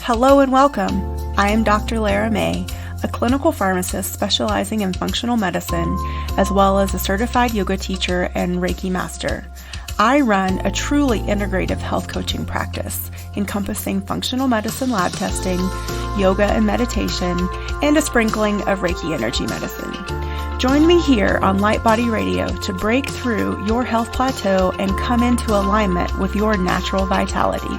Hello and welcome. I am Dr. Lara May, a clinical pharmacist specializing in functional medicine, as well as a certified yoga teacher and Reiki master. I run a truly integrative health coaching practice encompassing functional medicine lab testing, yoga and meditation, and a sprinkling of Reiki energy medicine. Join me here on Light Body Radio to break through your health plateau and come into alignment with your natural vitality.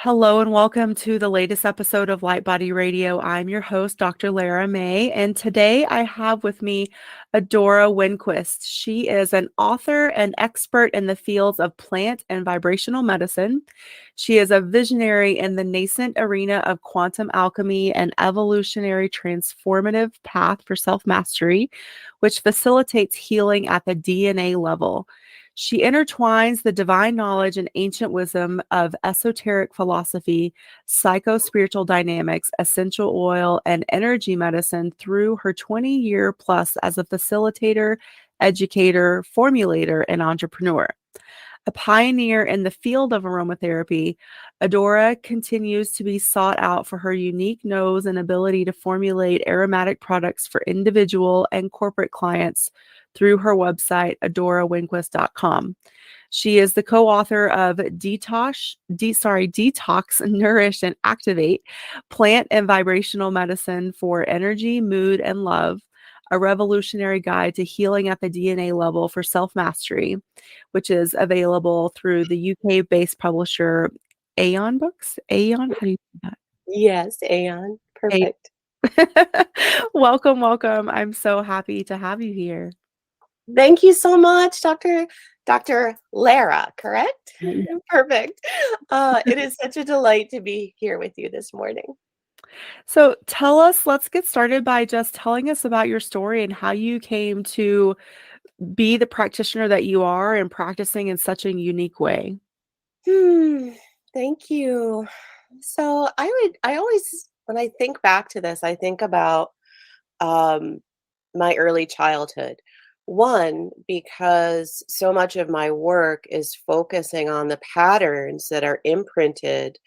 Hello and welcome to the latest episode of Light Body Radio. I'm your host, Dr. Lara May, and today I have with me Adora Winquist. She is an author and expert in the fields of plant and vibrational medicine. She is a visionary in the nascent arena of quantum alchemy and evolutionary transformative path for self-mastery, which facilitates healing at the DNA level. She intertwines the divine knowledge and ancient wisdom of esoteric philosophy, psycho-spiritual dynamics, essential oil, and energy medicine through her 20-year plus as a facilitator, educator, formulator, and entrepreneur. A pioneer in the field of aromatherapy, Adora continues to be sought out for her unique nose and ability to formulate aromatic products for individual and corporate clients through her website, adorawinquist.com. She is the co-author of Detox, Nourish, and Activate, Plant and Vibrational Medicine for Energy, Mood, and Love, a revolutionary guide to healing at the DNA level for self-mastery, which is available through the UK-based publisher Aeon Books. Aeon, how do you say that? Yes, Aeon. Perfect. Welcome. I'm so happy to have you here. Thank you so much, Dr. Lara, correct? Yeah. Perfect. It is such a delight to be here with you this morning. So let's get started by just telling us about your story and how you came to be the practitioner that you are and practicing in such a unique way. Thank you. So I always, when I think back to this, I think about my early childhood. One, because so much of my work is focusing on the patterns that are imprinted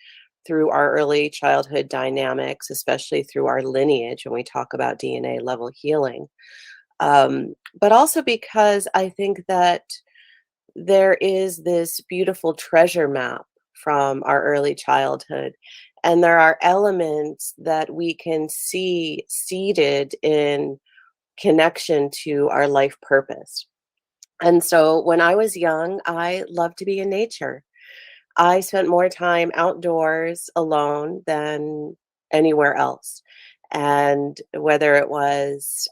through our early childhood dynamics, especially through our lineage when we talk about DNA level healing. But also because I think that there is this beautiful treasure map from our early childhood. And there are elements that we can see seated in connection to our life purpose. And so when I was young, I loved to be in nature. I spent more time outdoors alone than anywhere else. And whether it was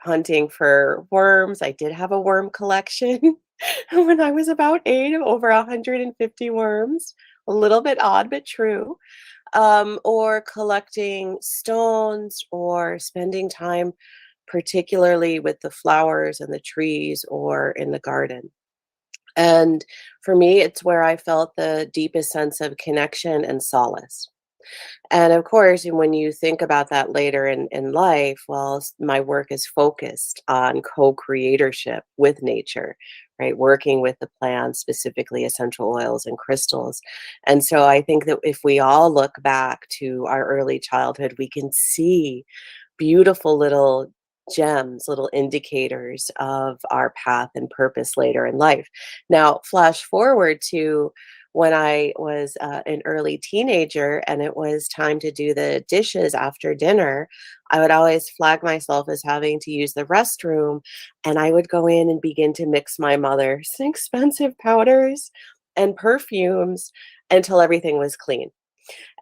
hunting for worms, I did have a worm collection when I was about 8 of over 150 worms, a little bit odd but true. Or collecting stones or spending time particularly with the flowers and the trees or in the garden. And for me, it's where I felt the deepest sense of connection and solace. And of course, when you think about that later in life, well, my work is focused on co-creatorship with nature, right? Working with the plants, specifically essential oils and crystals. And so I think that if we all look back to our early childhood, we can see beautiful little gems, little indicators of our path and purpose later in life. Now, flash forward to when I was an early teenager and it was time to do the dishes after dinner, I would always flag myself as having to use the restroom, and I would go in and begin to mix my mother's expensive powders and perfumes until everything was clean.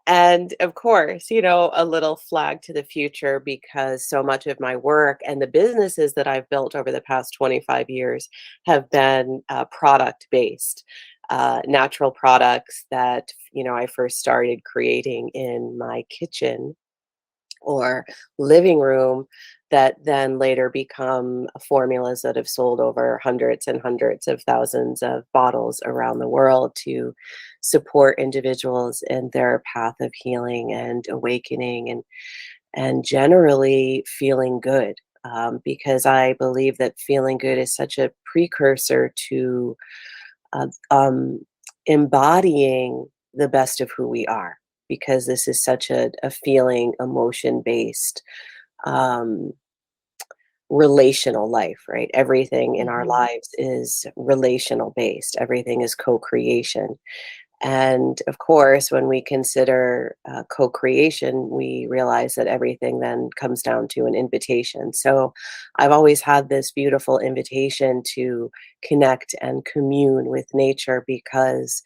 And of course, a little flag to the future because so much of my work and the businesses that I've built over the past 25 years have been product based. Natural products that I first started creating in my kitchen or living room that then later become formulas that have sold over hundreds and hundreds of thousands of bottles around the world to support individuals in their path of healing and awakening and generally feeling good. Because I believe that feeling good is such a precursor to uh, um, embodying the best of who we are, because this is such a feeling, emotion based, um, relational life, right? Everything in our Mhm. lives is relational based, everything is co creation. And of course, when we consider co creation, we realize that everything then comes down to an invitation. So I've always had this beautiful invitation to connect and commune with nature because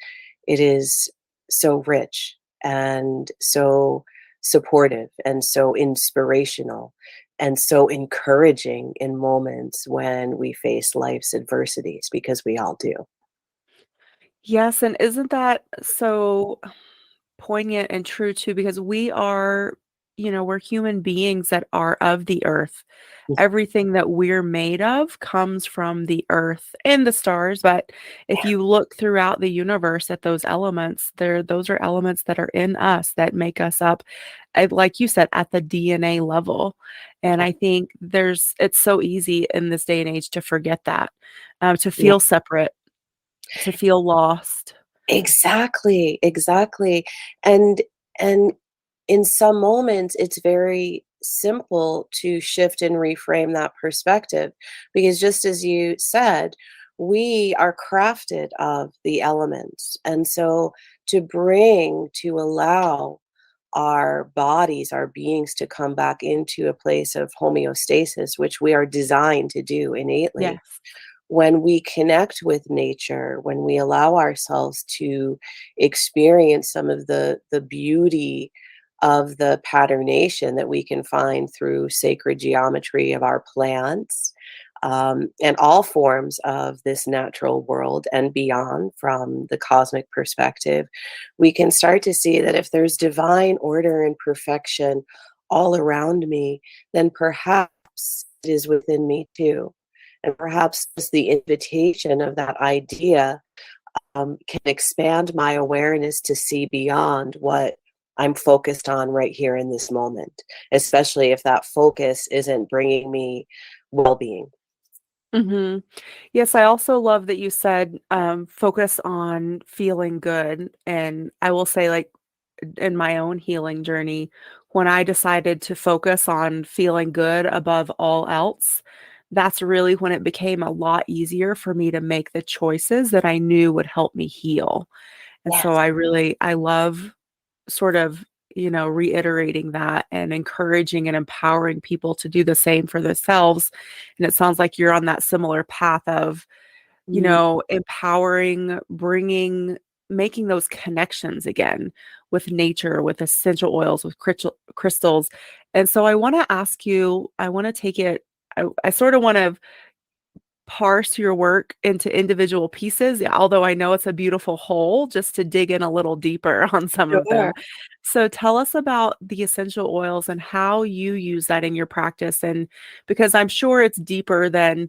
it is so rich and so supportive and so inspirational and so encouraging in moments when we face life's adversities, because we all do. Yes, and isn't that so poignant and true too, because we are, we're human beings that are of the earth. Everything that we're made of comes from the earth and the stars, but if Yeah. you look throughout the universe at those elements, those are elements that are in us that make us up, like you said, at the DNA level. And I think it's so easy in this day and age to forget that, to Yeah. feel separate, to feel lost. Exactly, exactly. And and in some moments it's very simple to shift and reframe that perspective, because just as you said, we are crafted of the elements. And so to allow our bodies, our beings to come back into a place of homeostasis, which we are designed to do innately, Yes. when we connect with nature, when we allow ourselves to experience some of the beauty of the patternation that we can find through sacred geometry of our plants, and all forms of this natural world and beyond from the cosmic perspective, we can start to see that if there's divine order and perfection all around me, then perhaps it is within me too. And perhaps just the invitation of that idea can expand my awareness to see beyond what I'm focused on right here in this moment, especially if that focus isn't bringing me well being. Mhm. Yes, I also love that you said, focus on feeling good, and I will say, like, in my own healing journey, when I decided to focus on feeling good above all else, that's really when it became a lot easier for me to make the choices that I knew would help me heal, and so Yes. I love sort of, reiterating that and encouraging and empowering people to do the same for themselves. And it sounds like you're on that similar path of, Mm. empowering, making those connections again with nature, with essential oils, with crystals. And so I want to ask you, I want to take it, I sort of want to parse your work into individual pieces, although I know it's a beautiful whole, just to dig in a little deeper on some of Sure. them. So tell us about the essential oils and how you use that in your practice. And because I'm sure it's deeper than,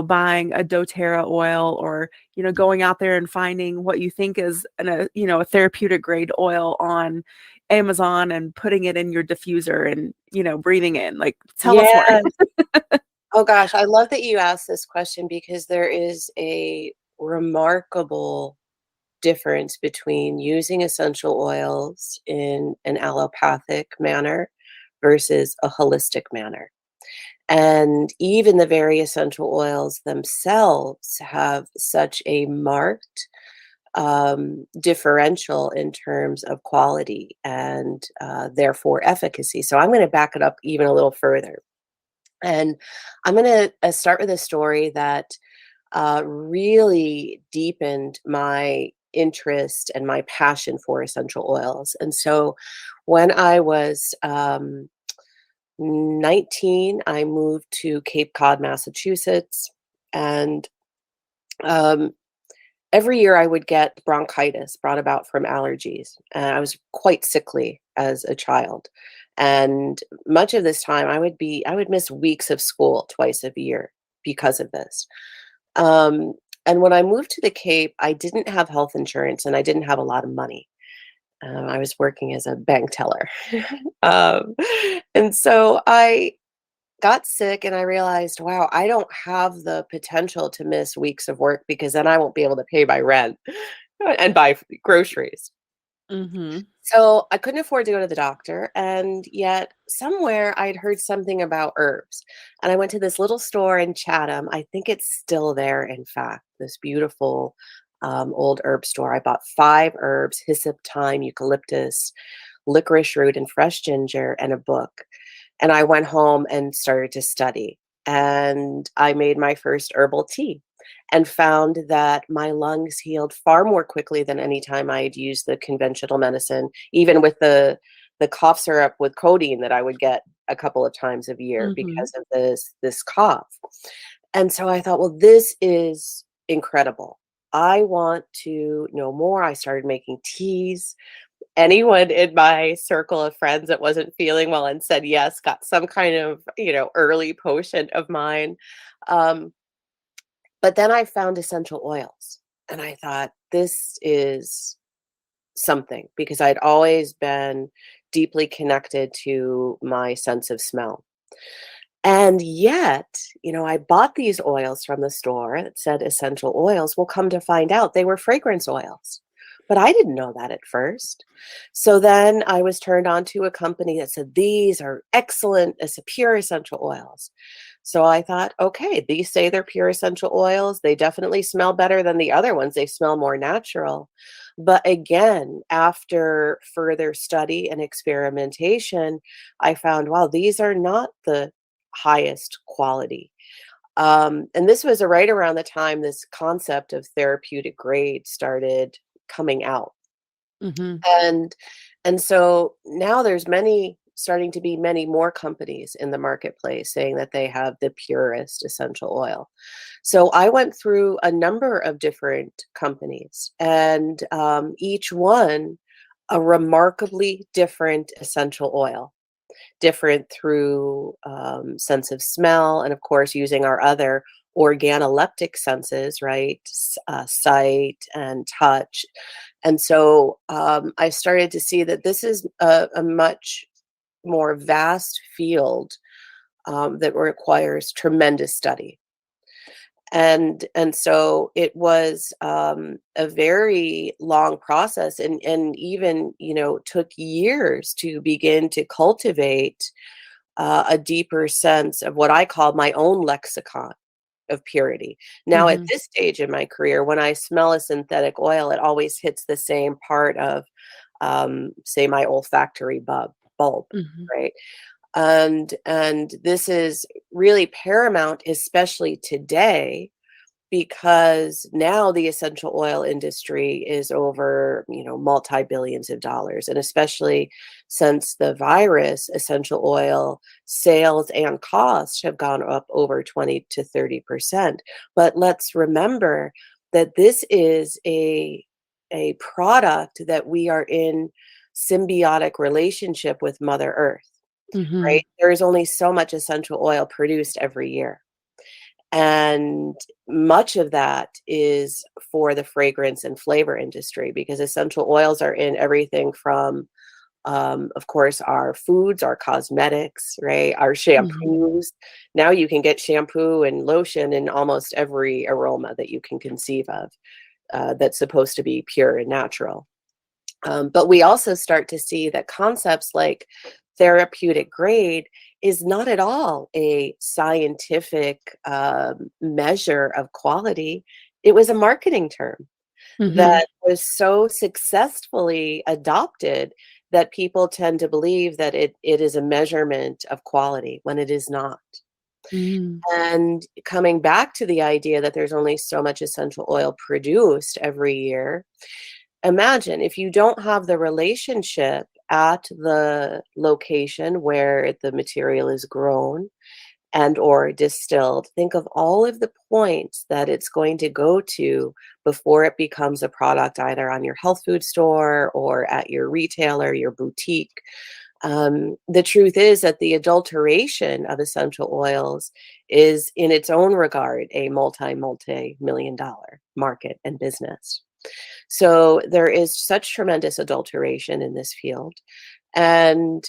buying a doTERRA oil or, going out there and finding what you think is a therapeutic grade oil on Amazon and putting it in your diffuser and, breathing in. Like, tell us more. Yes. Oh gosh, I love that you asked this question, because there is a remarkable difference between using essential oils in an allopathic manner versus a holistic manner. And even the very essential oils themselves have such a marked differential in terms of quality and therefore efficacy. So I'm going to back it up even a little further. And I'm going to start with a story that really deepened my interest and my passion for essential oils. And so when I was 19, I moved to Cape Cod, Massachusetts. And um, every year I would get bronchitis brought about from allergies. And I was quite sickly as a child. And much of this time I would miss weeks of school twice a year because of this. Um, and when I moved to the Cape, I didn't have health insurance and I didn't have a lot of money. I was working as a bank teller. um, and so I got sick and I realized, wow, I don't have the potential to miss weeks of work because then I won't be able to pay my rent and buy groceries. Mhm. So I couldn't afford to go to the doctor, and yet somewhere I'd heard something about herbs. And I went to this little store in Chatham. I think it's still there, in fact, this beautiful old herb store. I bought 5 herbs: hyssop, thyme, eucalyptus, licorice root, and fresh ginger, and a book. And I went home and started to study. And I made my first herbal tea and found that my lungs healed far more quickly than any time I had used the conventional medicine, even with the cough syrup with codeine that I would get a couple of times a year Mhm. because of this cough. And so I thought, well, this is incredible. I want to know more. I started making teas. Anyone in my circle of friends that wasn't feeling well and said yes got some kind of, early potion of mine. Um, but then I found essential oils, and I thought, "This is something," because I'd always been deeply connected to my sense of smell. And yet, I bought these oils from the store that said essential oils. Well, come to find out, they were fragrance oils. But I didn't know that at first. So then I was turned on to a company that said, these are excellent as pure essential oils. So I thought, okay, these say they're pure essential oils. They definitely smell better than the other ones. They smell more natural. But again, after further study and experimentation, I found, wow, these are not the highest quality. And this was right around the time this concept of therapeutic grade started coming out. Mhm. And and so now there's many starting to be many more companies in the marketplace saying that they have the purest essential oil. So I went through a number of different companies, and each one a remarkably different essential oil, different through sense of smell, and of course using our other organoleptic senses, right? Sight and touch. And so I started to see that this is a much more vast field that requires tremendous study. And so it was a very long process, and even took years to begin to cultivate a deeper sense of what I call my own lexicon of purity. Now, at Mhm. this stage in my career, when I smell a synthetic oil, it always hits the same part of, say, my olfactory bulb, Mhm. right? And this is really paramount, especially today, because now the essential oil industry is over, multi-billions of dollars. And especially since the virus, essential oil sales and costs have gone up over 20 to 30%. But let's remember that this is a product that we are in symbiotic relationship with Mother Earth, Mhm. right? There is only so much essential oil produced every year. And much of that is for the fragrance and flavor industry, because essential oils are in everything from, of course, our foods, our cosmetics, right? Our Mhm. shampoos. Now you can get shampoo and lotion in almost every aroma that you can conceive of, that's supposed to be pure and natural. But we also start to see that concepts like therapeutic grade is not at all a scientific measure of quality. It was a marketing term Mhm. that was so successfully adopted that people tend to believe that it is a measurement of quality when it is not. Mm. And coming back to the idea that there's only so much essential oil produced every year, imagine if you don't have the relationship at the location where the material is grown and or distilled. Think of all of the points that it's going to go to before it becomes a product either on your health food store or at your retailer, your boutique. The truth is that the adulteration of essential oils is, in its own regard, a multi-million dollar market and business. So there is such tremendous adulteration in this field. And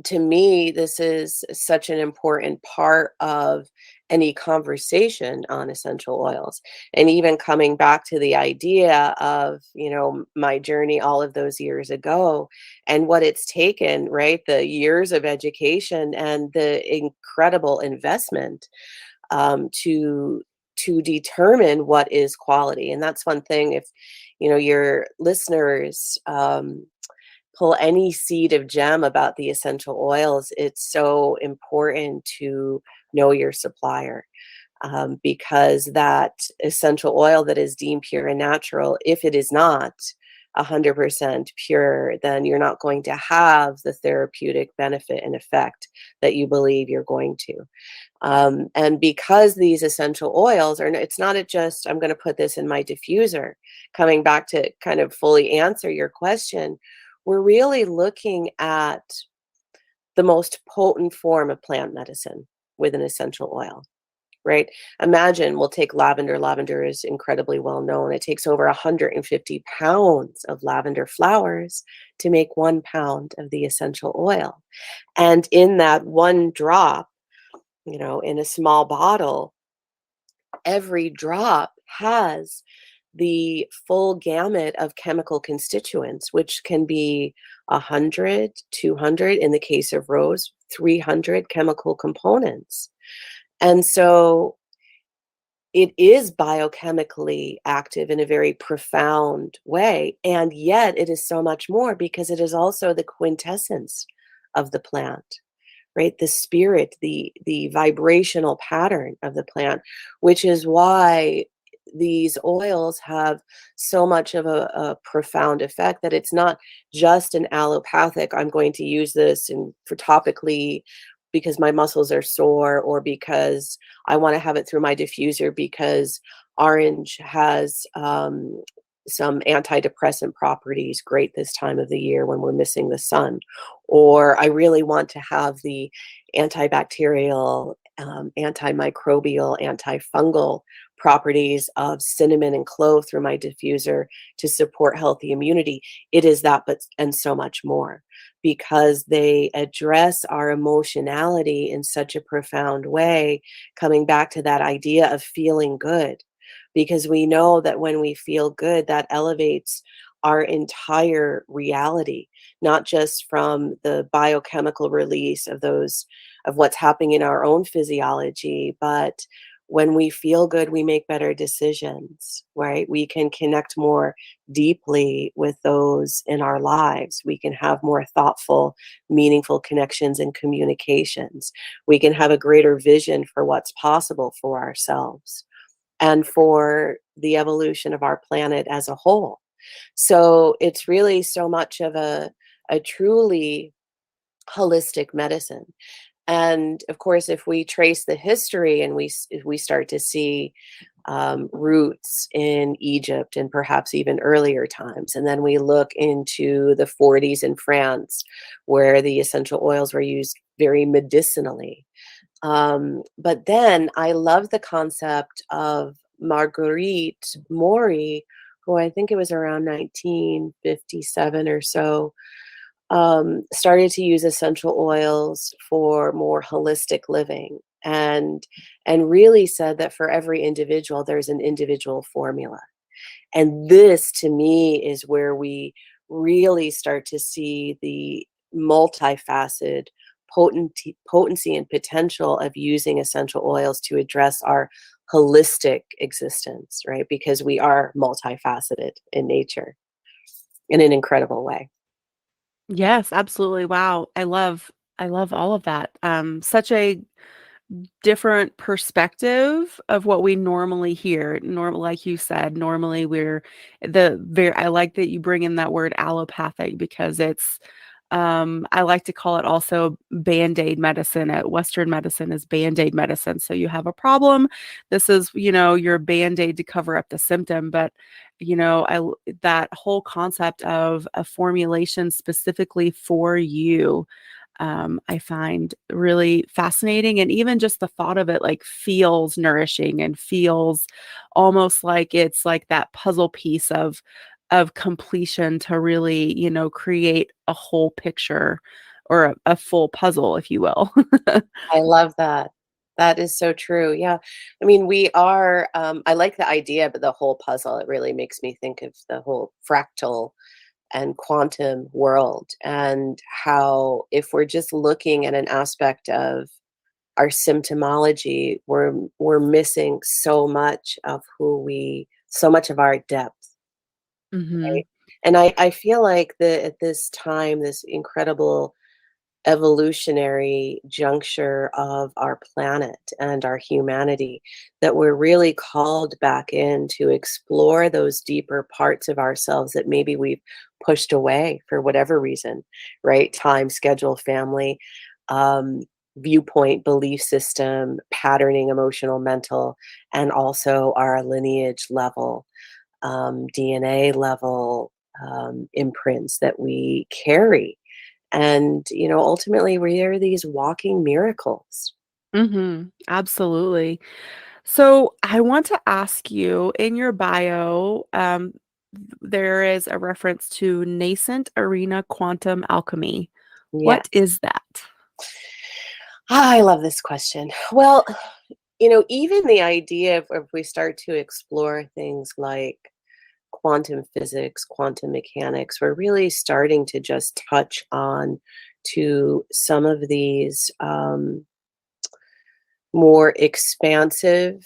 to me, this is such an important part of any conversation on essential oils. And even coming back to the idea of, my journey all of those years ago and what it's taken, right? The years of education and the incredible investment to determine what is quality. And that's one thing. If your listeners pull any seed of gem about the essential oils, it's so important to know your supplier, because that essential oil that is deemed pure and natural, if it is not 100% pure, then you're not going to have the therapeutic benefit and effect that you believe you're going to. And because these essential oils are, it's not just, I'm going to put this in my diffuser, coming back to kind of fully answer your question, we're really looking at the most potent form of plant medicine with an essential oil, right? Imagine, we'll take lavender. Lavender is incredibly well known. It takes over 150 pounds of lavender flowers to make 1 pound of the essential oil. And in that one drop, in a small bottle, every drop has the full gamut of chemical constituents, which can be 100, 200, in the case of rose, 300 chemical components. And so it is biochemically active in a very profound way. And yet it is so much more, because it is also the quintessence of the plant, right? The spirit, the vibrational pattern of the plant, which is why these oils have so much of a profound effect, that it's not just an allopathic, I'm going to use this and for topically because my muscles are sore, or because I want to have it through my diffuser because orange has some antidepressant properties, great this time of the year when we're missing the sun. Or I really want to have the antibacterial, antimicrobial, antifungal properties of cinnamon and clove through my diffuser to support healthy immunity. It is that, but and so much more, because they address our emotionality in such a profound way, coming back to that idea of feeling good. Because we know that when we feel good, that elevates our entire reality, not just from the biochemical release of what's happening in our own physiology, but when we feel good, we make better decisions, right? We can connect more deeply with those in our lives. We can have more thoughtful, meaningful connections and communications. We can have a greater vision for what's possible for ourselves and for the evolution of our planet as a whole. So it's really so much of a truly holistic medicine. And of course, if we trace the history and if we start to see roots in Egypt and perhaps even earlier times, and then we look into the 40s in France, where the essential oils were used very medicinally. But then I love the concept of Marguerite Maury, who I think it was around 1957 or so, started to use essential oils for more holistic living, and really said that for every individual, there's an individual formula. And this, to me, is where we really start to see the multifaceted potency and potential of using essential oils to address our holistic existence, right? Because we are multifaceted in nature in an incredible way. Yes, absolutely. Wow. I love all of that. Such a different perspective of what we normally hear. Normal, like you said, normally we're I like that you bring in that word allopathic, because I like to call it also band-aid medicine. Western medicine is band-aid medicine. So you have a problem. This is, your band-aid to cover up the symptom. But, that whole concept of a formulation specifically for you, I find really fascinating. And even just the thought of it like feels nourishing and feels almost like it's like that puzzle piece of completion to really, create a whole picture or a full puzzle, if you will. I love that. That is so true. Yeah. I mean, we are, I like the idea, but the whole puzzle, it really makes me think of the whole fractal and quantum world, and how if we're just looking at an aspect of our symptomology, we're missing so much of our depth, Mhm. right? And I feel like that at this time, this incredible evolutionary juncture of our planet and our humanity, that we're really called back in to explore those deeper parts of ourselves that maybe we've pushed away for whatever reason, right? Time, schedule, family, um, viewpoint, belief system, patterning, emotional, mental, and also our lineage level, DNA level, imprints that we carry. And, ultimately, we are these walking miracles. Mhm. Absolutely. So, I want to ask you, in your bio, there is a reference to nascent arena quantum alchemy. What Yes. is that? I love this question. Well, even the idea of if we start to explore things like quantum physics, quantum mechanics, we're really starting to just touch on to some of these more expansive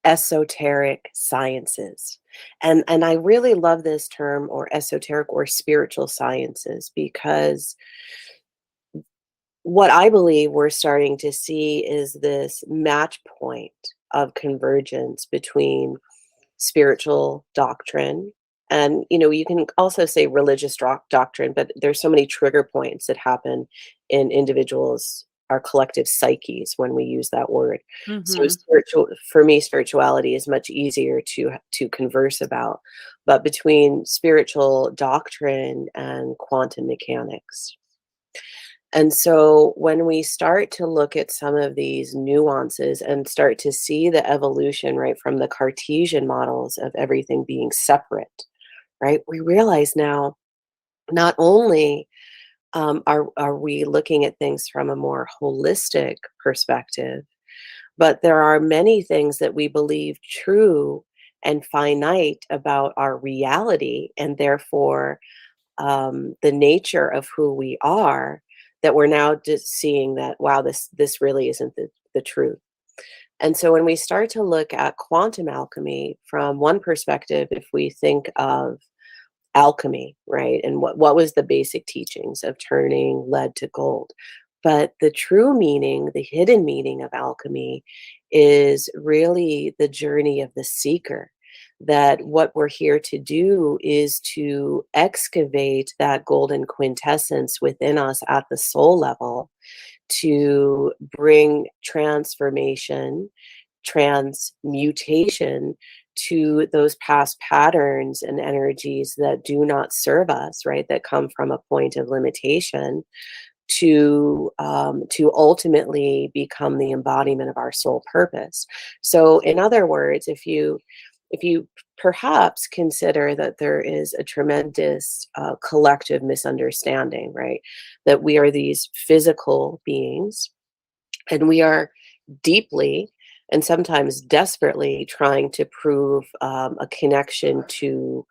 esoteric sciences. And I really love this term, or esoteric or spiritual sciences, because what I believe we're starting to see is this match point of convergence between spiritual doctrine, and you can also say religious doctrine, but there's so many trigger points that happen in individuals, our collective psyches, when we use that word. So Mhm. for me, spirituality is much easier to converse about, but between spiritual doctrine and quantum mechanics. And so when we start to look at some of these nuances and start to see the evolution, right, from the Cartesian models of everything being separate, right, we realize now not only are we looking at things from a more holistic perspective, but there are many things that we believe true and finite about our reality, and therefore the nature of who we are, that we're now just seeing that, wow, this really isn't the truth. And so when we start to look at quantum alchemy from one perspective, if we think of alchemy, right, and what was the basic teachings of turning lead to gold, but the true meaning, the hidden meaning of alchemy, is really the journey of the seeker. That what we're here to do is to excavate that golden quintessence within us at the soul level, to bring transformation, transmutation to those past patterns and energies that do not serve us, right? That come from a point of limitation, to ultimately become the embodiment of our soul purpose. So, in other words, if you perhaps consider that there is a tremendous collective misunderstanding, right? That we are these physical beings, and we are deeply and sometimes desperately trying to prove a connection to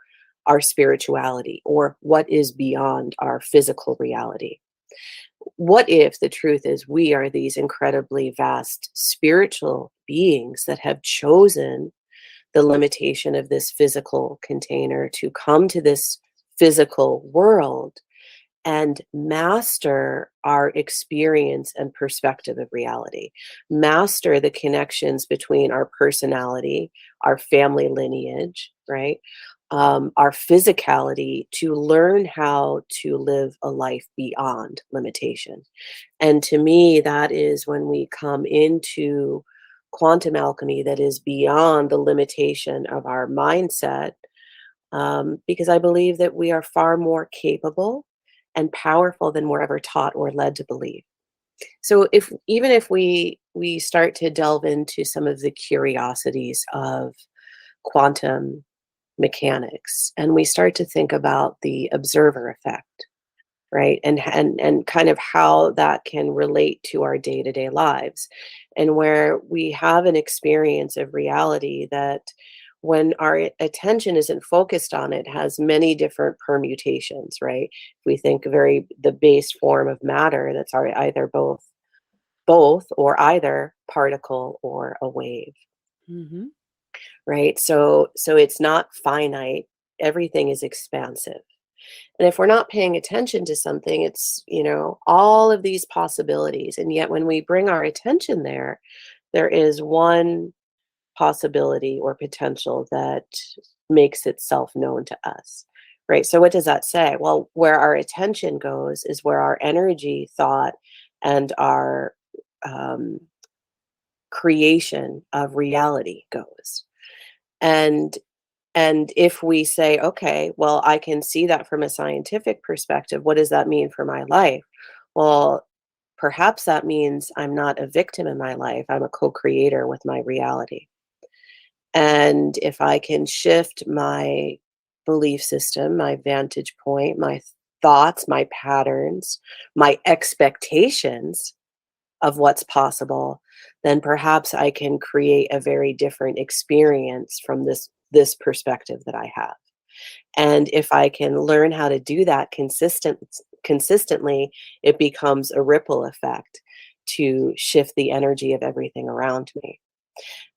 our spirituality, or what is beyond our physical reality. What if the truth is we are these incredibly vast spiritual beings that have chosen the limitation of this physical container to come to this physical world and master our experience and perspective of reality, master the connections between our personality, our family lineage, right? our physicality to learn how to live a life beyond limitation. And to me, that is when we come into quantum alchemy that is beyond the limitation of our mindset, because I believe that we are far more capable and powerful than we're ever taught or led to believe. So if even if we start to delve into some of the curiosities of quantum mechanics and we start to think about the observer effect, right? And kind of how that can relate to our day-to-day lives, and where we have an experience of reality that when our attention isn't focused on it has many different permutations, right? We think very the base form of matter that's either both or either particle or a wave, Mhm. right? So it's not finite, everything is expansive. And if we're not paying attention to something, it's, all of these possibilities. And yet when we bring our attention there, there is one possibility or potential that makes itself known to us. Right. So what does that say? Well, where our attention goes is where our energy, thought, and our um, creation of reality goes. And and if we say, okay, well, I can see that from a scientific perspective, what does that mean for my life? Well, perhaps that means I'm not a victim in my life. I'm a co-creator with my reality. And if I can shift my belief system, my vantage point, my thoughts, my patterns, my expectations of what's possible, then perhaps I can create a very different experience from this perspective that I have. And if I can learn how to do that consistently, it becomes a ripple effect to shift the energy of everything around me.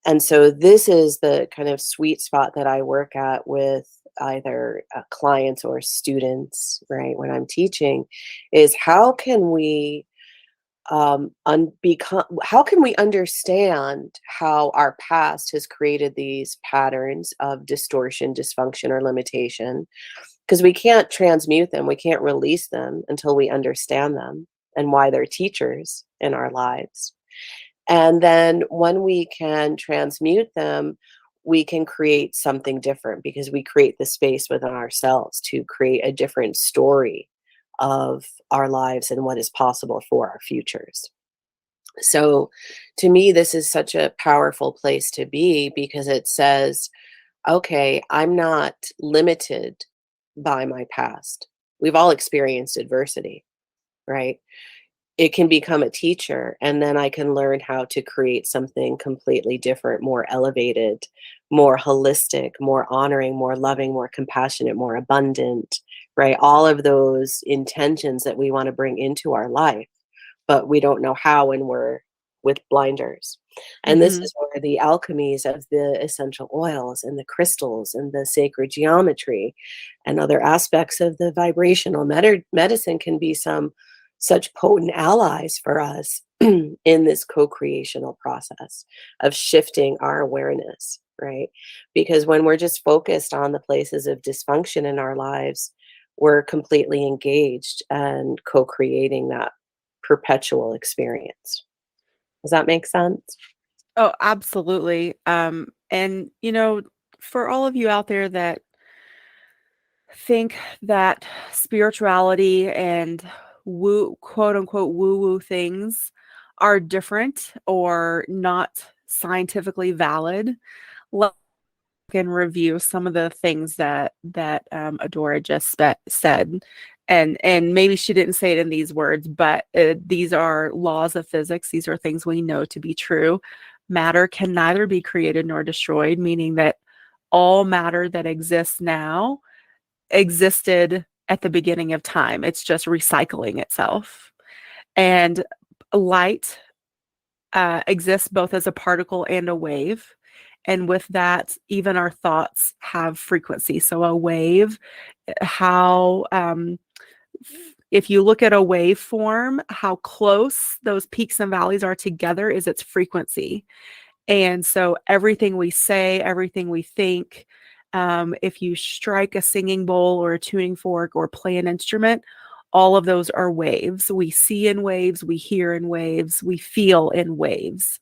And so this is the kind of sweet spot that I work at with either clients or students, right? When I'm teaching, is how can we understand how our past has created these patterns of distortion, dysfunction, or limitation? Because we can't transmute them, we can't release them until we understand them and why they're teachers in our lives. And then when we can transmute them, we can create something different because we create the space within ourselves to create a different story of our lives and what is possible for our futures. So to me, this is such a powerful place to be because it says, okay, I'm not limited by my past. We've all experienced adversity, right? It can become a teacher, and then I can learn how to create something completely different, more elevated, more holistic, more honoring, more loving, more compassionate, more abundant, right? All of those intentions that we want to bring into our life, but we don't know how when we're with blinders. And this Mhm. is where the alchemies of the essential oils and the crystals and the sacred geometry and other aspects of the vibrational medicine can be some such potent allies for us in this co-creational process of shifting our awareness, right? Because when we're just focused on the places of dysfunction in our lives, we're completely engaged and co-creating that perpetual experience. Does that make sense? Oh, absolutely. And for all of you out there that think that spirituality and woo, quote unquote, woo woo things are different or not scientifically valid, let's look and review some of the things that Adora just said. And maybe she didn't say it in these words, but these are laws of physics. These are things we know to be true. Matter can neither be created nor destroyed, meaning that all matter that exists now existed at the beginning of time. It's just recycling itself. And light exists both as a particle and a wave. And with that, even our thoughts have frequency. So a wave, how if you look at a waveform, how close those peaks and valleys are together is its frequency. And so everything we say, everything we think, If you strike a singing bowl or a tuning fork or play an instrument, all of those are waves. We see in waves, we hear in waves, we feel in waves.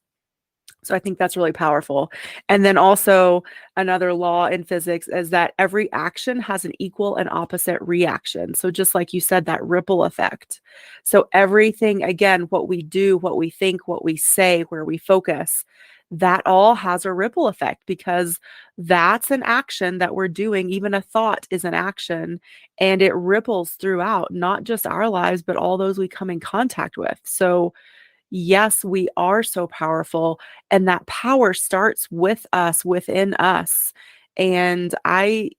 So I think that's really powerful. And then also another law in physics is that every action has an equal and opposite reaction. So just like you said, that ripple effect. So everything, again, what we do, what we think, what we say, where we focus, that all has a ripple effect because that's an action that we're doing. Even a thought is an action and it ripples throughout, not just our lives, but all those we come in contact with. So yes, we are so powerful, and that power starts with us, within us. And I'm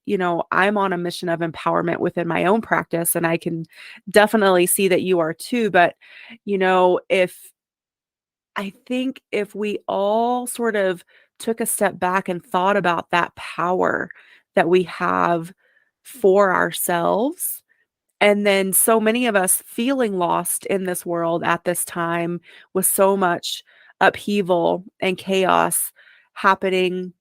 on a mission of empowerment within my own practice, and I can definitely see that you are too. But, if I think if we all sort of took a step back and thought about that power that we have for ourselves, and then so many of us feeling lost in this world at this time with so much upheaval and chaos happening,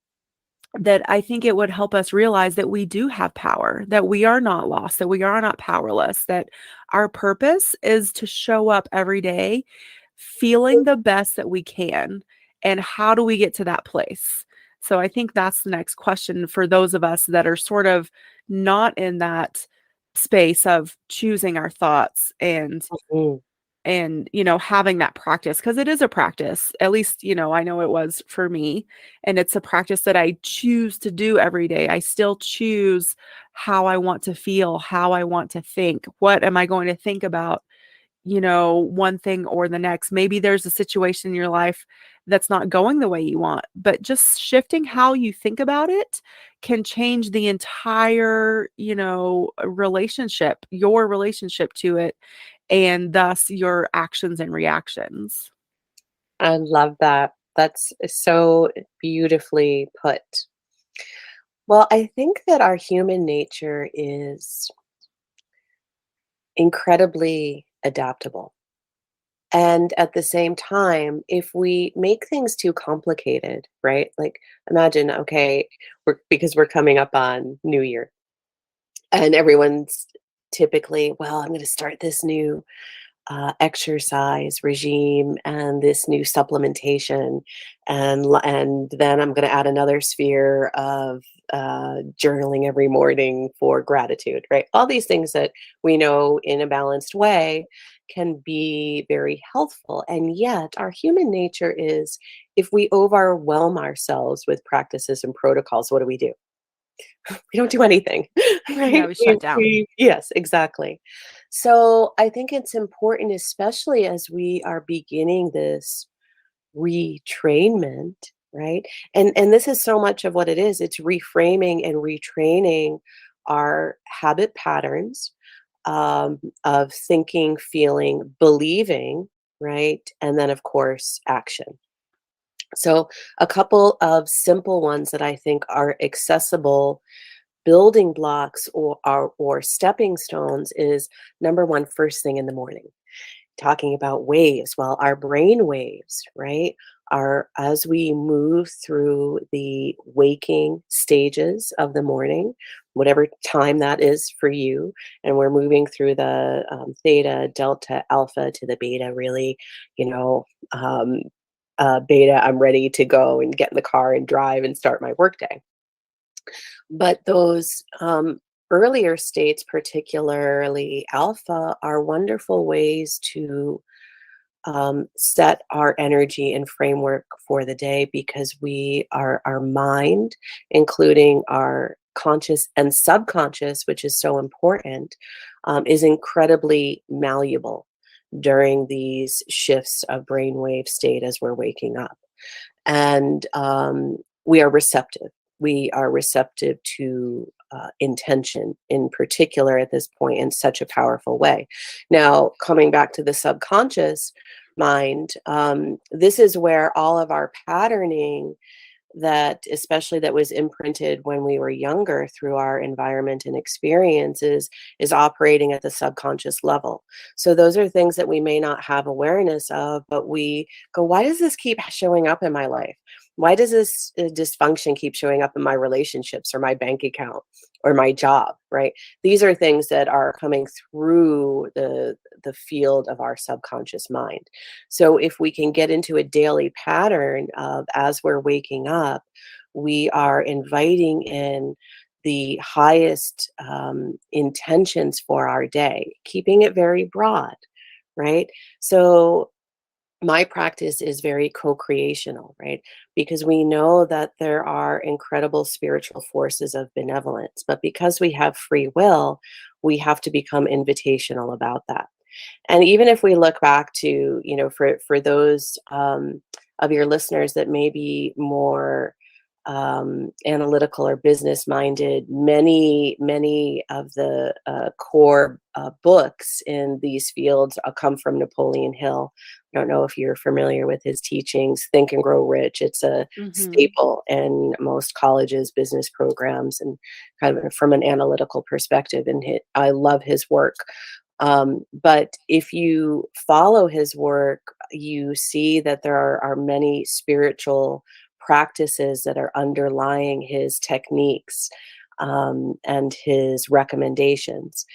that I think it would help us realize that we do have power, that we are not lost, that we are not powerless, that our purpose is to show up every day feeling the best that we can. And how do we get to that place? So I think that's the next question for those of us that are sort of not in that space of choosing our thoughts Mhm. and having that practice, because it is a practice. At least I know it was for me, and it's a practice that I choose to do every day. I still choose how I want to feel, how I want to think, what am I going to think about, one thing or the next. Maybe there's a situation in your life that's not going the way you want, but just shifting how you think about it can change the entire, relationship, your relationship to it, and thus your actions and reactions. I love that. That's so beautifully put. Well, I think that our human nature is incredibly adaptable. And at the same time, if we make things too complicated, right? Like imagine, okay, because we're coming up on New Year and everyone's typically, well, I'm going to start this new exercise regime and this new supplementation, and then I'm going to add another sphere of journaling every morning for gratitude, right? All these things that we know in a balanced way can be very healthful, and yet our human nature is, if we overwhelm ourselves with practices and protocols, what do? We don't do anything, Yeah, right? we shut down. Yes, exactly. So I think it's important, especially as we are beginning this retrainment, right? And this is so much of what it is. It's reframing and retraining our habit patterns of thinking, feeling, believing, right? And then, of course, action. So, a couple of simple ones that I think are accessible building blocks or stepping stones is number one, first thing in the morning. Talking about waves, well, our brain waves, right, are as we move through the waking stages of the morning, whatever time that is for you, and we're moving through the theta, delta, alpha to the beta, really, you know, um, beta, I'm ready to go and get in the car and drive and start my workday. But those earlier states, particularly alpha, are wonderful ways to set our energy and framework for the day, because our mind, including our conscious and subconscious, which is so important, is incredibly malleable during these shifts of brainwave state as we're waking up. And we are receptive. We are receptive to intention in particular at this point in such a powerful way. Now, coming back to the subconscious mind, this is where all of our patterning, that especially that was imprinted when we were younger through our environment and experiences, is operating at the subconscious level. So those are things that we may not have awareness of, but we go, why does this keep showing up in my life? Why does this dysfunction keep showing up in my relationships or my bank account or my job, right? These are things that are coming through the field of our subconscious mind. So if we can get into a daily pattern of, as we're waking up, we are inviting in the highest intentions for our day, keeping it very broad, right? So my practice is very co-creational, right? Because we know that there are incredible spiritual forces of benevolence, but because we have free will, we have to become invitational about that. And even if we look back to, for those of your listeners that may be more analytical or business minded, many of the core books in these fields come from Napoleon Hill. I don't know if you're familiar with his teachings. Think and Grow Rich. It's a Hmm. staple in most colleges, business programs, and kind of from an analytical perspective. And I love his work. But if you follow his work, you see that there are many spiritual practices that are underlying his techniques and his recommendations.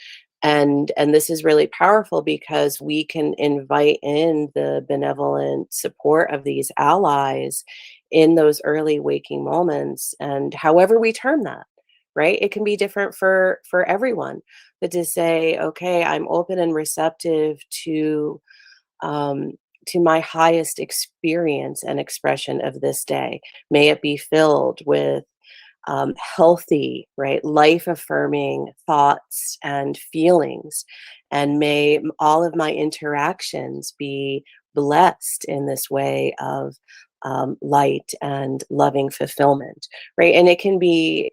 And this is really powerful because we can invite in the benevolent support of these allies in those early waking moments, and however we term that, right? It can be different for everyone, but to say, okay, I'm open and receptive um, to my highest experience and expression of this day. May it be filled with healthy, right, life affirming thoughts and feelings. And may all of my interactions be blessed in this way of light and loving fulfillment, right? And it can be,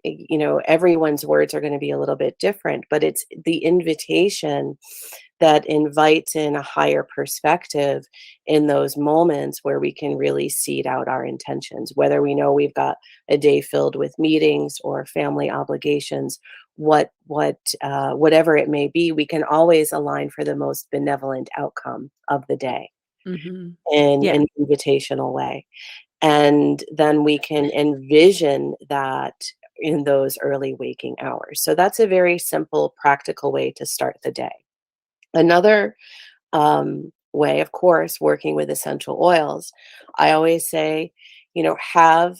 everyone's words are going to be a little bit different, but it's the invitation that invites in a higher perspective in those moments where we can really seed out our intentions, whether we know we've got a day filled with meetings or family obligations, whatever it may be, we can always align for the most benevolent outcome of the day Hmm. in Yeah. an invitational way. And then we can envision that in those early waking hours. So that's a very simple, practical way to start the day. Another way, of course, working with essential oils, I always say, I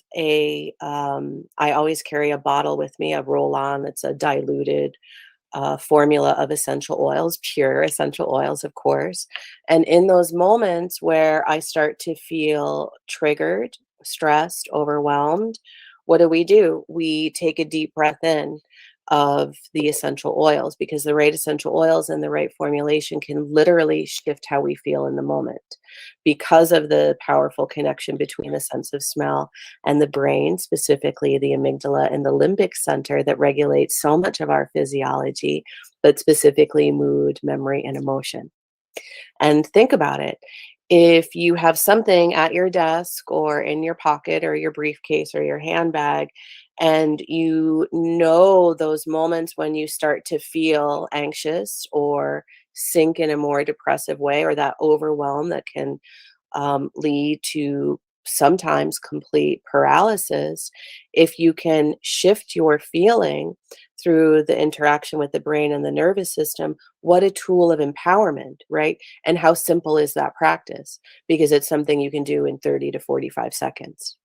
always carry a bottle with me, a roll on that's a diluted formula of essential oils, pure essential oils, of course. And in those moments where I start to feel triggered, stressed, overwhelmed, what do? We take a deep breath in of the essential oils, because the right essential oils and the right formulation can literally shift how we feel in the moment because of the powerful connection between the sense of smell and the brain, specifically the amygdala and the limbic center that regulates so much of our physiology, but specifically mood, memory, and emotion. And think about it. If you have something at your desk or in your pocket or your briefcase or your handbag, and you know those moments when you start to feel anxious or sink in a more depressive way, or that overwhelm that can lead to sometimes complete paralysis, if you can shift your feeling through the interaction with the brain and the nervous system, what a tool of empowerment, right? And how simple is that practice? Because it's something you can do in 30 to 45 seconds.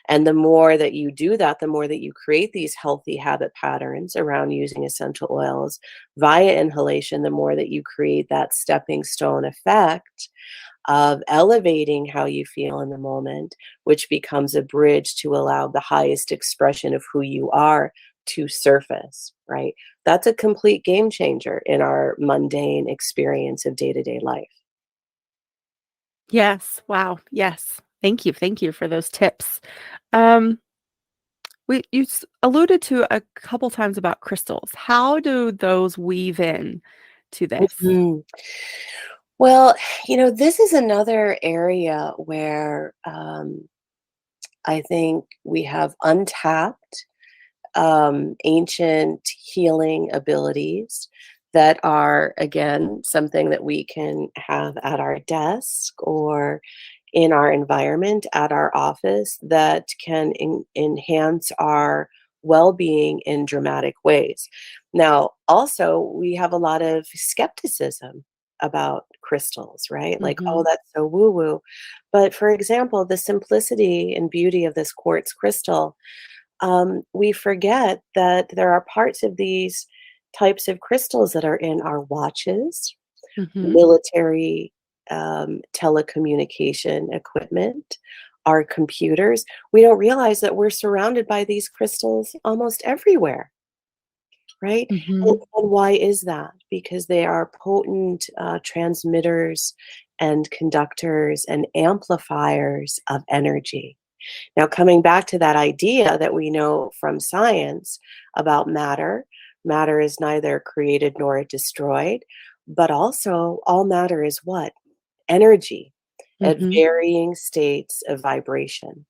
And the more that you do that, the more that you create these healthy habit patterns around using essential oils via inhalation, the more that you create that stepping stone effect of elevating how you feel in the moment, which becomes a bridge to allow the highest expression of who you are to surface, right? That's a complete game changer in our mundane experience of day to day life. Yes. Wow. Yes. Thank you. Thank you for those tips. Um, alluded to a couple times about crystals. How do those weave in to this? Mhm. Well, this is another area where I think we have untapped ancient healing abilities that are, again, something that we can have at our desk or in our environment at our office that can enhance our well-being in dramatic ways. Now, also, we have a lot of skepticism about crystals, right? Like, oh, Mhm. that's so woo-woo. But for example, the simplicity and beauty of this quartz crystal, we forget that there are parts of these types of crystals that are in our watches, Mhm. military telecommunication equipment, our computers. We don't realize that we're surrounded by these crystals almost everywhere, right? Mhm. And why is that? Because they are potent transmitters and conductors and amplifiers of energy. Now, coming back to that idea that we know from science about matter, matter is neither created nor destroyed, but also all matter is what? Energy at Mhm. varying states of vibration.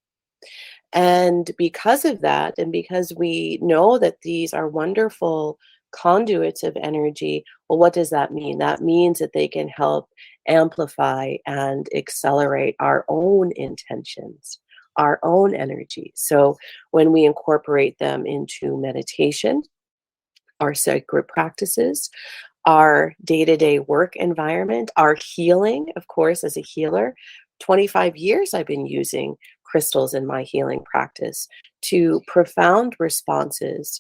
And because of that, and because we know that these are wonderful conduits of energy, well, what does that mean? That means that they can help amplify and accelerate our own intentions, our own energy. So when we incorporate them into meditation, our sacred practices, our day-to-day work environment, our healing, of course, as a healer. 25 years I've been using crystals in my healing practice to profound responses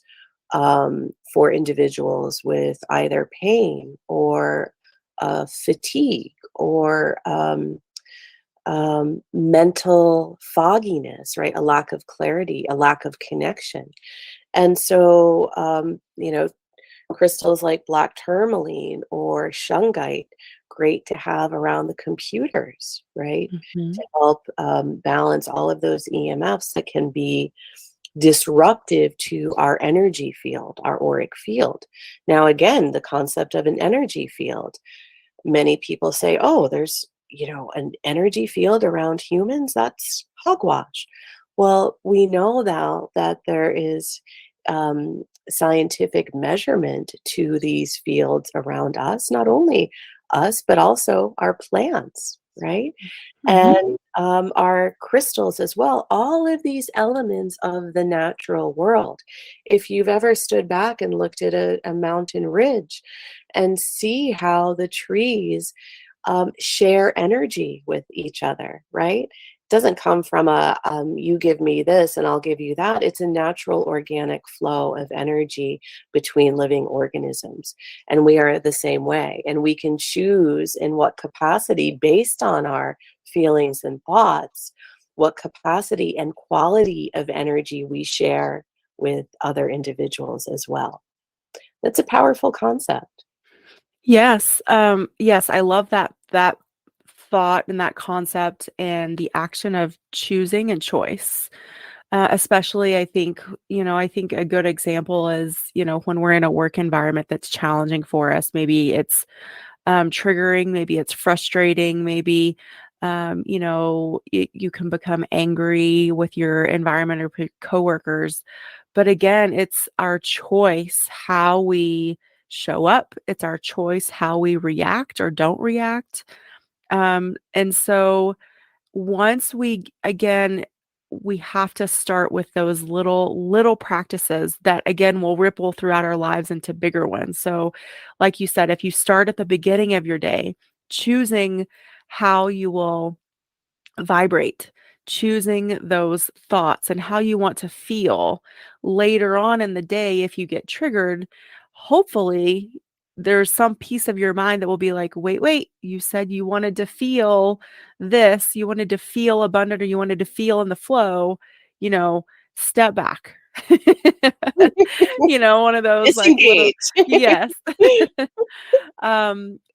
for individuals with either pain or fatigue or mental fogginess, right? A lack of clarity, a lack of connection. And so, crystals like black tourmaline or shungite, great to have around the computers, right? Mhm. To help balance all of those EMFs that can be disruptive to our energy field, our auric field. Now, again, the concept of an energy field. Many people say, oh, there's, an energy field around humans. That's hogwash. Well, we know now that there is scientific measurement to these fields around us, not only us, but also our plants, right? Mhm. And our crystals as well, all of these elements of the natural world. If you've ever stood back and looked at a mountain ridge and see how the trees share energy with each other, right? Doesn't come from a you give me this and I'll give you that. It's a natural organic flow of energy between living organisms. And we are the same way. And we can choose in what capacity, based on our feelings and thoughts, what capacity and quality of energy we share with other individuals as well. That's a powerful concept. Yes, yes, I love that thought and that concept and the action of choosing and choice. Especially, I think a good example is, when we're in a work environment that's challenging for us. Maybe it's triggering, maybe it's frustrating, maybe you can become angry with your environment or coworkers. But again, it's our choice how we show up. It's our choice how we react or don't react. And so once again, we have to start with those little practices that again will ripple throughout our lives into bigger ones. So like you said, if you start at the beginning of your day, choosing how you will vibrate, choosing those thoughts and how you want to feel later on in the day, if you get triggered, hopefully there's some piece of your mind that will be like, wait, you said you wanted to feel this, you wanted to feel abundant, or you wanted to feel in the flow, you know, step back. One of those like little, Disengage. yes.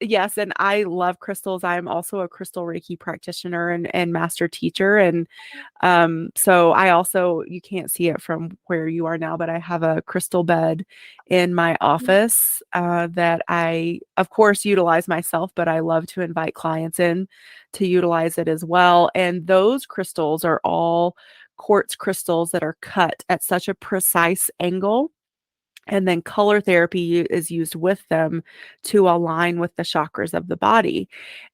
Yes, and I love crystals. I am also a crystal Reiki practitioner and master teacher. And so I also, you can't see it from where you are now, but I have a crystal bed in my office that I, of course, utilize myself, but I love to invite clients in to utilize it as well. And those crystals are all quartz crystals that are cut at such a precise angle, and then color therapy is used with them to align with the chakras of the body.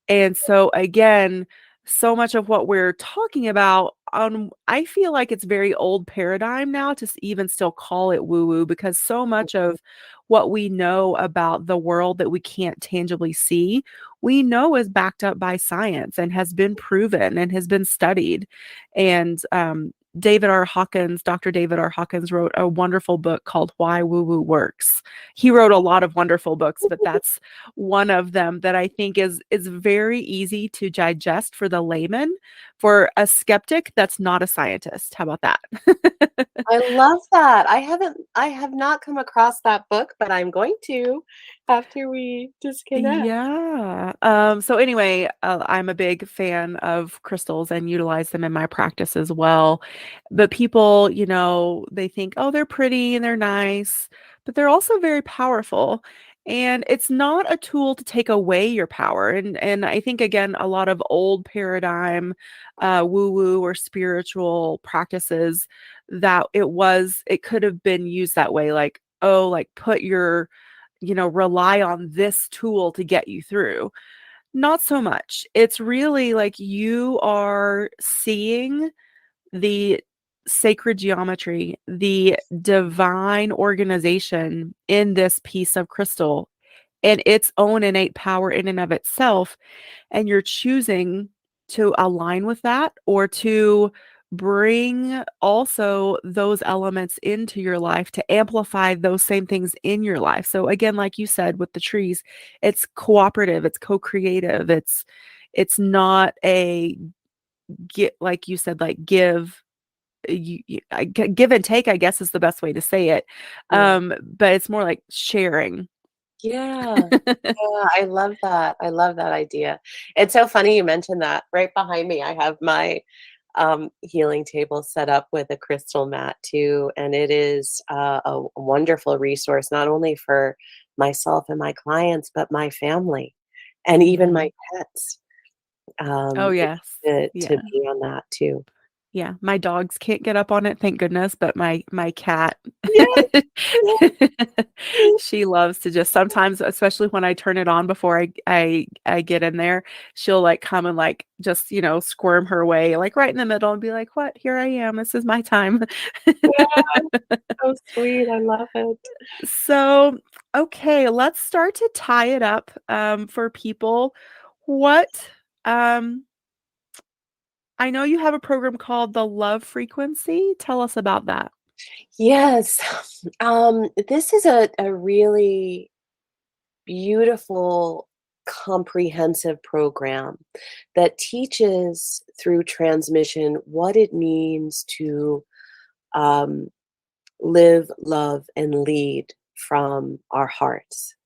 And so again, so much of what we're talking about, I feel like it's very old paradigm now to even still call it woo woo, because so much of what we know about the world that we can't tangibly see, we know is backed up by science and has been proven and has been studied. And Dr. David R. Hawkins wrote a wonderful book called Why Woo Woo Works. He wrote a lot of wonderful books, but that's one of them that I think is very easy to digest for the layman, for a skeptic that's not a scientist. How about that? I love that. I have not come across that book, but I'm going to after we disconnect. Yeah. So anyway, I'm a big fan of crystals and utilize them in my practice as well. But people, they think, oh, they're pretty and they're nice, but they're also very powerful. And it's not a tool to take away your power. And I think again, a lot of old paradigm, woo-woo or spiritual practices, that it could have been used that way, like, oh, like put your rely on this tool to get you through. Not so much. It's really like you are seeing the sacred geometry, the divine organization in this piece of crystal and its own innate power in and of itself, and you're choosing to align with that or to bring also those elements into your life to amplify those same things in your life. So again, like you said with the trees, it's cooperative, it's co-creative, it's not a get, like you said, like give and take, I guess is the best way to say it. Yeah. But it's more like sharing. Yeah. Yeah, I love that. I love that idea. It's so funny you mentioned that. Right behind me, I have my healing table set up with a crystal mat too, and it is a wonderful resource not only for myself and my clients, but my family and even my Mhm. pets. Oh It's yes. to Yeah. be on that too. Yeah, my dogs can't get up on it, thank goodness, but my cat, Yeah, yeah, she loves to just sometimes, especially when I turn it on before I get in there, she'll, like, come and, like, just, squirm her way, like, right in the middle and be like, "What? Here I am. This is my time." yeah. So sweet. I love it. So, okay, let's start to tie it up, for people. What, um I know you have a program called the Love Frequency. Tell us about that. Yes. This is a really beautiful, comprehensive program that teaches through transmission what it means to um, live, love, and lead from our hearts,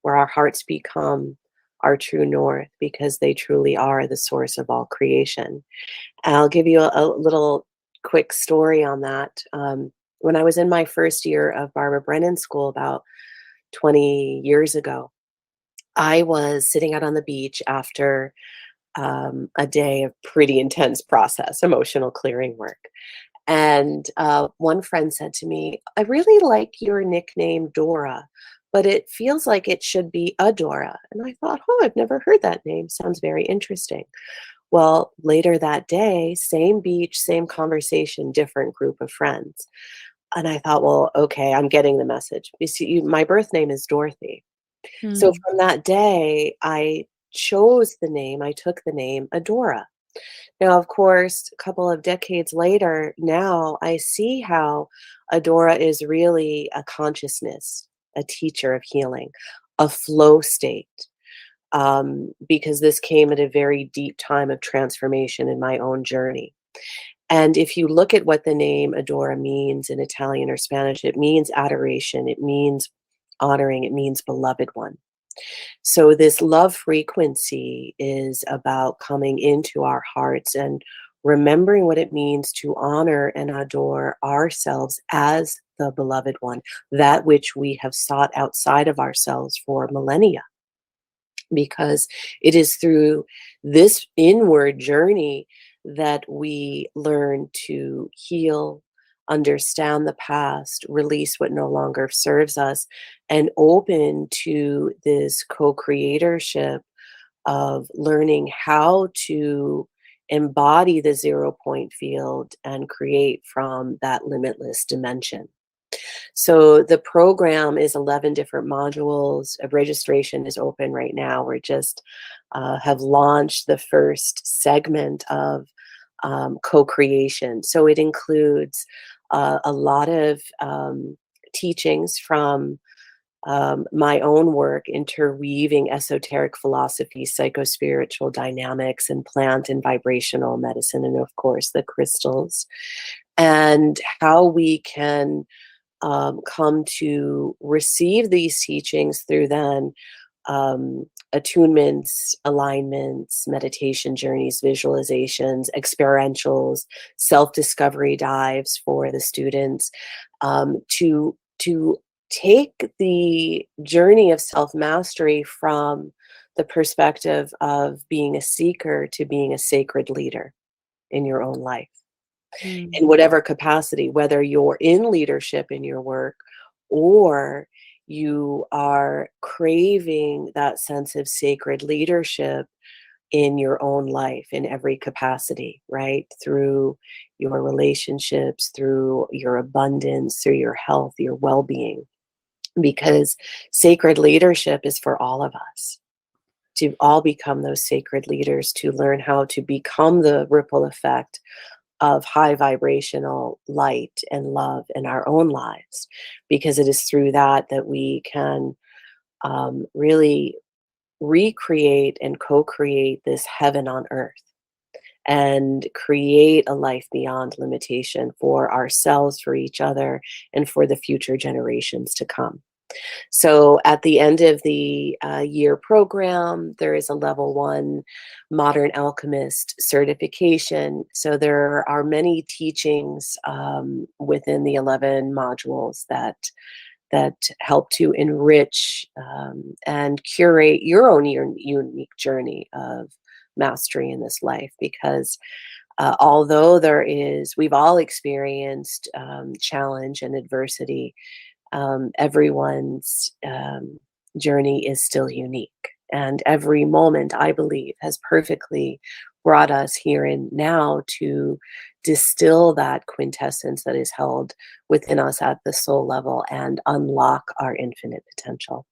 where our hearts become our true north because they truly are the source of all creation. And I'll give you a little quick story on that. When I was in my first year of Barbara Brennan School about 20 years ago, I was sitting out on the beach after a day of pretty intense process, emotional clearing work. And one friend said to me, I really like your nickname, Dora, but it feels like it should be Adora. And I thought, oh, I've never heard that name. Sounds very interesting. Well, later that day, same beach, same conversation, different group of friends. And I thought, well, okay, I'm getting the message. You see, my birth name is Dorothy. So Mm. from that day, I took the name Adora. Now, of course, a couple of decades later, now I see how Adora is really a consciousness, a teacher of healing, a flow state, because this came at a very deep time of transformation in my own journey. And if you look at what the name Adora means in Italian or Spanish, it means adoration, it means honoring, it means beloved one. So, this love frequency is about coming into our hearts and remembering what it means to honor and adore ourselves as the beloved one, that which we have sought outside of ourselves for millennia. Because it is through this inward journey that we learn to heal, understand the past, release what no longer serves us, and open to this co creatorship of learning how to embody the 0 point field and create from that limitless dimension. So the program is 11 different modules. Registration is open right now. We're just have launched the first segment of co-creation. So it includes a lot of teachings from my own work, interweaving esoteric philosophy, psychospiritual dynamics, and plant and vibrational medicine, and of course the crystals, and how we can come to receive these teachings through then attunements, alignments, meditation journeys, visualizations, experientials, self-discovery dives for the students, to take the journey of self-mastery from the perspective of being a seeker to being a sacred leader in your own life, in Mm. whatever capacity, whether you're in leadership in your work or you are craving that sense of sacred leadership in your own life in every capacity, right? Through your relationships, through your abundance, through your health, your well being. Because sacred leadership is for all of us to all become those sacred leaders, to learn how to become the ripple effect of high vibrational light and love in our own lives, because it is through that that we can really recreate and co-create this heaven on earth and create a life beyond limitation for ourselves, for each other, and for the future generations to come. So at the end of the year program, there is a level 1 modern alchemist certification. So there are many teachings within the 11 modules that help to enrich and curate your own unique journey of mastery in this life. Because although we've all experienced challenge and adversity, everyone's journey is still unique. And every moment, I believe, has perfectly brought us here and now to distill that quintessence that is held within us at the soul level and unlock our infinite potential.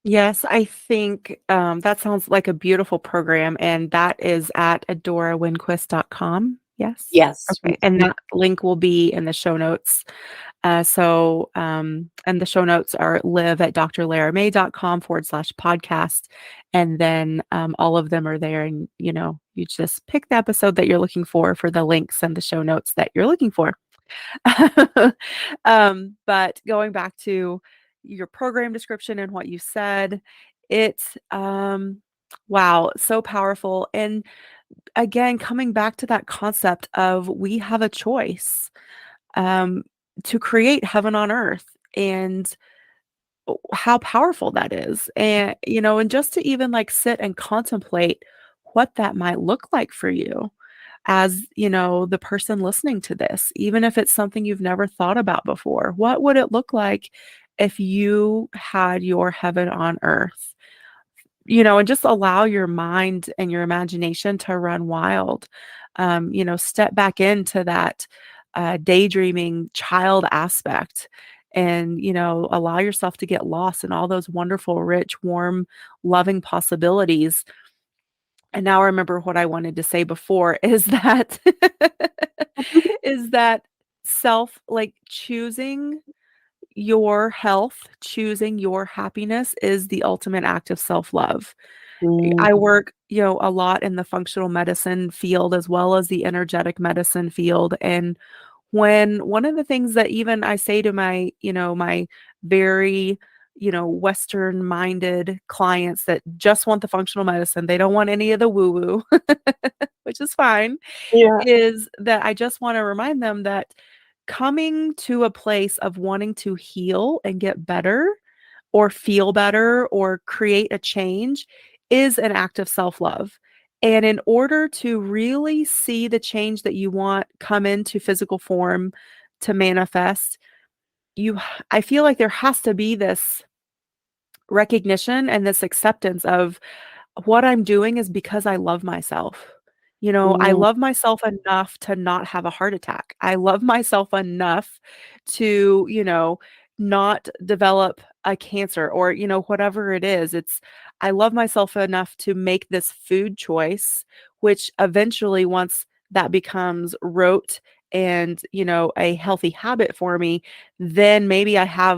Yes, I think that sounds like a beautiful program, and that is at adorawinquist.com. Yes. Yes. Okay. And that link will be in the show notes. And the show notes are live at drlaramay.com/podcast. And then all of them are there. And, you just pick the episode that you're looking for the links and the show notes that you're looking for. But going back to your program description and what you said, it's wow, so powerful. And again, coming back to that concept of we have a choice um, to create heaven on earth, and how powerful that is. And just to even like sit and contemplate what that might look like for you as, the person listening to this, even if it's something you've never thought about before. What would it look like if you had your heaven on earth? And just allow your mind and your imagination to run wild. Step back into that daydreaming child aspect, and allow yourself to get lost in all those wonderful, rich, warm, loving possibilities. And now I remember what I wanted to say before is that is that like choosing your health, choosing your happiness is the ultimate act of self-love. Mm, I work, a lot in the functional medicine field as well as the energetic medicine field. And when one of the things that even I say to my very, Western minded clients that just want the functional medicine, they don't want any of the woo woo, which is fine, yeah. is that I just want to remind them that coming to a place of wanting to heal and get better or feel better or create a change is an act of self-love. And in order to really see the change that you want come into physical form to manifest, I feel like there has to be this recognition and this acceptance of what I'm doing is because I love myself. I Mm, love myself enough to not have a heart attack. I love myself enough to, not develop a cancer or, whatever it is. I love myself enough to make this food choice, which eventually, once that becomes rote and, a healthy habit for me, then maybe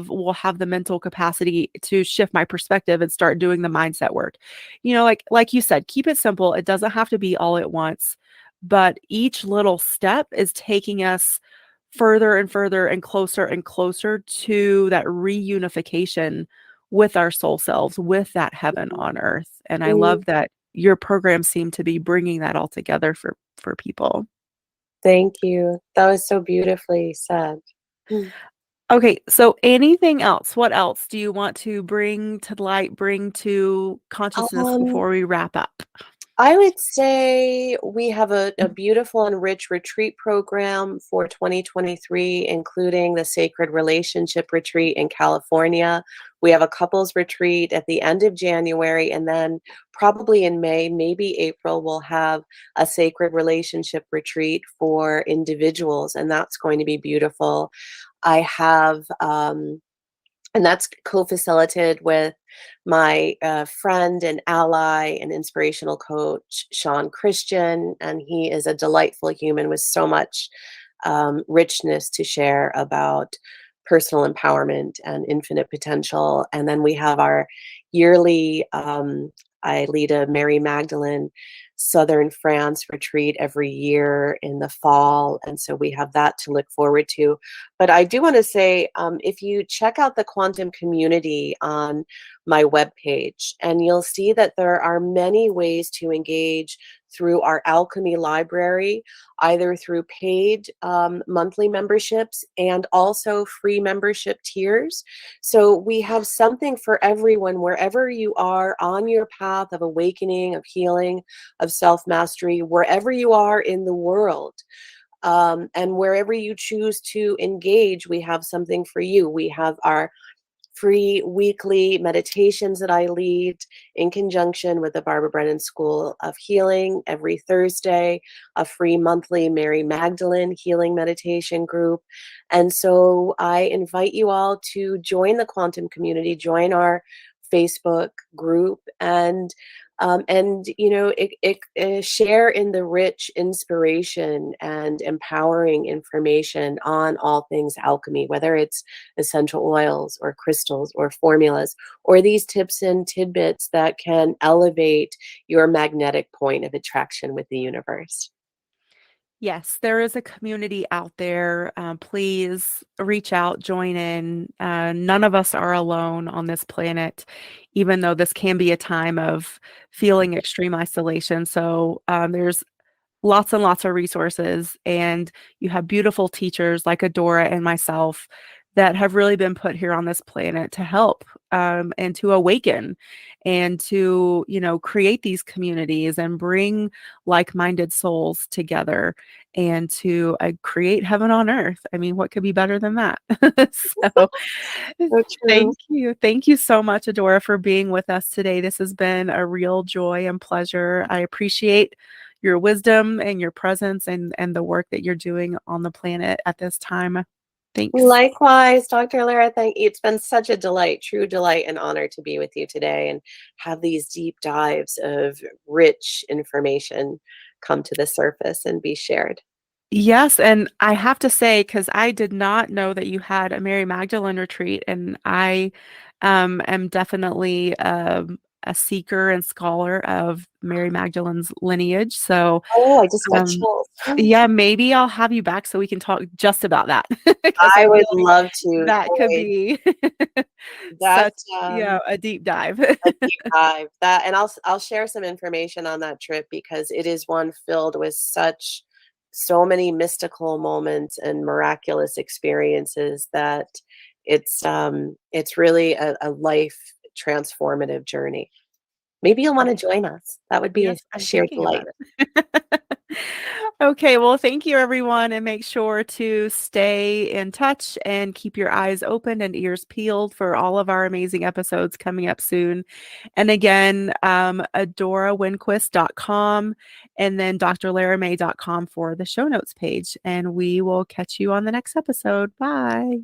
will have the mental capacity to shift my perspective and start doing the mindset work. Like you said, keep it simple. It doesn't have to be all at once, but each little step is taking us further and further and closer to that reunification with our soul selves, with that heaven on earth. And I mm, love that your programs seem to be bringing that all together for people. thank you. That was so beautifully said. Mm. Okay, so anything else? What else do you want to bring to light, bring to consciousness Um, before we wrap up? I would say we have a beautiful and rich retreat program for 2023, including the Sacred Relationship Retreat in California. We have a couples retreat at the end of January, and then probably in May, maybe April, we'll have a Sacred Relationship Retreat for individuals, and that's going to be beautiful. I have and that's co-facilitated with my friend and ally and inspirational coach, Sean Christian. And he is a delightful human with so much richness to share about personal empowerment and infinite potential. And then we have our yearly, I lead a Mary Magdalene Southern France retreat every year in the fall. And so we have that to look forward to. But I do want to say, if you check out the quantum community on my webpage, and you'll see that there are many ways to engage through our Alchemy library, either through paid monthly memberships and also free membership tiers. So we have something for everyone wherever you are on your path of awakening, of healing, of self mastery, wherever you are in the world. And wherever you choose to engage, we have something for you. We have our free weekly meditations that I lead in conjunction with the Barbara Brennan School of Healing every Thursday, a free monthly Mary Magdalene healing meditation group. And so I invite you all to join the quantum community, join our Facebook group, and share in the rich inspiration and empowering information on all things alchemy, whether it's essential oils or crystals or formulas, or these tips and tidbits that can elevate your magnetic point of attraction with the universe. Yes, there is a community out there. Please reach out, join in. None of us are alone on this planet, even though this can be a time of feeling extreme isolation. So there's lots and lots of resources, and you have beautiful teachers like Adora and myself that have really been put here on this planet to help and to awaken and to create these communities and bring like-minded souls together and to create heaven on earth. I mean, what could be better than that? So So true. thank you so much, Adora, for being with us today. This has been a real joy and pleasure. I appreciate your wisdom and your presence and the work that you're doing on the planet at this time. Thanks. Likewise, Dr. Lara, thank you. It's been such a delight, true delight and honor to be with you today and have these deep dives of rich information come to the surface and be shared. Yes, and I have to say, because I did not know that you had a Mary Magdalene retreat, and I am definitely a seeker and scholar of Mary Magdalene's lineage. So, Oh, I just got um, chills. yeah, maybe I'll have you back so we can talk just about that, because I I feel would like love to. that could Boy, be such, that's a deep dive. a deep dive. That, and I'll share some information on that trip because it is one filled with so many mystical moments and miraculous experiences that it's really a life transformative journey. Maybe you'll want to join us. That would be Yes, a I'm shared thinking about delight. it. Okay, well, thank you, everyone, and make sure to stay in touch and keep your eyes open and ears peeled for all of our amazing episodes coming up soon. And again, AdoraWinquist.com and then drlaramay.com for the show notes page. And we will catch you on the next episode. Bye.